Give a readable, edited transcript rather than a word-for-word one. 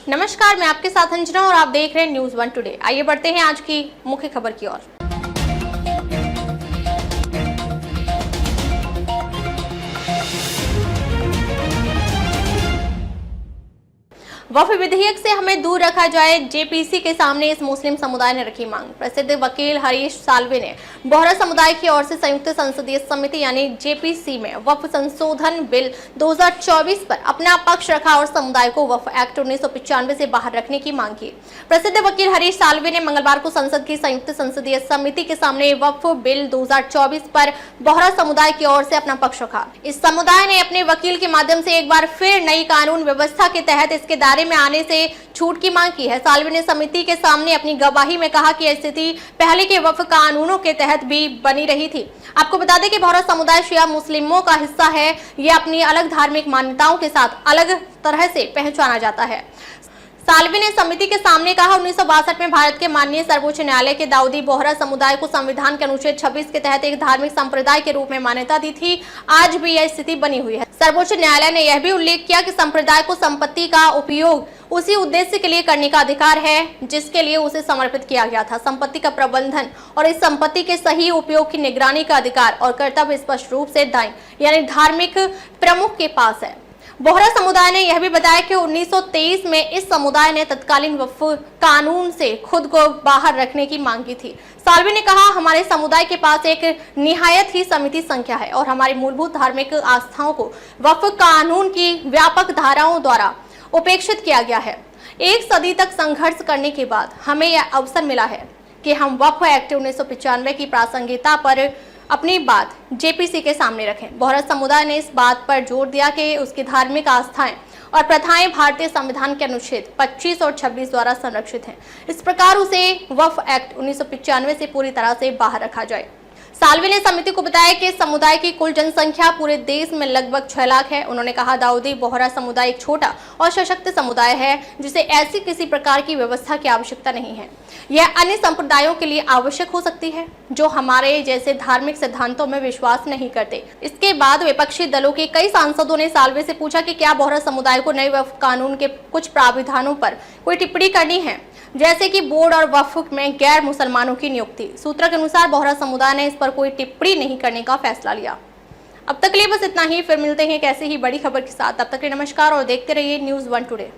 नमस्कार, मैं आपके साथ अंजना और आप देख रहे हैं न्यूज़ 1 टुडे। आइए बढ़ते हैं आज की मुख्य खबर की ओर। वक्फ विधेयक से हमें दूर रखा जाए, जेपीसी के सामने इस मुस्लिम समुदाय ने रखी मांग। प्रसिद्ध वकील हरीश साल्वे ने बोहरा समुदाय की ओर से संयुक्त संसदीय समिति यानी जेपीसी में वक्फ संशोधन बिल 2024 पर अपना पक्ष रखा और समुदाय को वक्फ एक्ट 1995 से बाहर रखने की मांग की। प्रसिद्ध वकील हरीश साल्वे ने मंगलवार को संसद की संयुक्त संसदीय समिति के सामने वक्फ बिल 2024 पर बोहरा समुदाय की ओर से अपना पक्ष रखा। इस समुदाय ने अपने वकील के माध्यम से एक बार फिर नई कानून व्यवस्था के तहत इसके दायरे में आने से छूट की मांग की है। साल्वे ने समिति के सामने अपनी गवाही में कहा कि स्थिति पहले के वक्फ कानूनों के तहत भी बनी रही थी। आपको बता दें कि बोहरा समुदाय शिया मुस्लिमों का हिस्सा है। ये अपनी अलग धार्मिक मान्यताओं के साथ अलग तरह से पहचाना जाता है। साल्वे ने समिति के सामने कहा, 1962 में भारत के माननीय सर्वोच्च न्यायालय के दाऊदी बोहरा समुदाय को संविधान के अनुच्छेद 26 के तहत एक धार्मिक संप्रदाय के रूप में मान्यता दी थी। आज भी यह स्थिति बनी हुई है। सर्वोच्च न्यायालय ने यह भी उल्लेख किया कि संप्रदाय को संपत्ति का उपयोग उसी उद्देश्य के लिए करने का अधिकार है जिसके लिए उसे समर्पित किया गया था। संपत्ति का प्रबंधन और इस संपत्ति के सही उपयोग की निगरानी का अधिकार और कर्तव्य स्पष्ट रूप से दाई यानी धार्मिक प्रमुख के पास है। बोहरा समुदाय ने यह भी बताया कि 1923 में इस समुदाय ने तत्कालीन वक्फ कानून से खुद को बाहर रखने की मांग की थी। साल्वे ने कहा, हमारे समुदाय के पास एक निहायत ही सीमित संख्या है और हमारी मूलभूत धार्मिक आस्थाओं को वक्फ कानून की व्यापक धाराओं द्वारा उपेक्षित किया गया है। एक सदी तक संघर्ष करने के बाद हमें यह अवसर मिला है कि हम वक्फ एक्ट 1995 की प्रासंगिकता पर अपनी बात जेपीसी के सामने रखें। बोहरा समुदाय ने इस बात पर जोर दिया कि उसकी धार्मिक आस्थाएं और प्रथाएं भारतीय संविधान के अनुच्छेद 25 और 26 द्वारा संरक्षित हैं। इस प्रकार उसे वक्फ एक्ट 1995 से पूरी तरह से बाहर रखा जाए। साल्वे ने समिति को बताया कि समुदाय की कुल जनसंख्या पूरे देश में लगभग 6 लाख है। उन्होंने कहा, दाऊदी बोहरा समुदाय एक छोटा और सशक्त समुदाय है जिसे ऐसी किसी प्रकार की व्यवस्था की आवश्यकता नहीं है। यह अन्य संप्रदायों के लिए आवश्यक हो सकती है जो हमारे जैसे धार्मिक सिद्धांतों में विश्वास नहीं करते। इसके बाद विपक्षी दलों के कई सांसदों ने साल्वे से पूछा कि क्या बोहरा समुदाय को नए वक्फ कानून के कुछ प्राविधानों पर कोई टिप्पणी करनी है, जैसे कि बोर्ड और वक्फ में गैर मुसलमानों की नियुक्ति। सूत्रों के अनुसार बोहरा समुदाय ने इस पर कोई टिप्पणी नहीं करने का फैसला लिया। अब तक के लिए बस इतना ही। फिर मिलते हैं एक ऐसी ही बड़ी खबर के साथ। तब तक के लिए नमस्कार और देखते रहिए न्यूज़ 1 टुडे।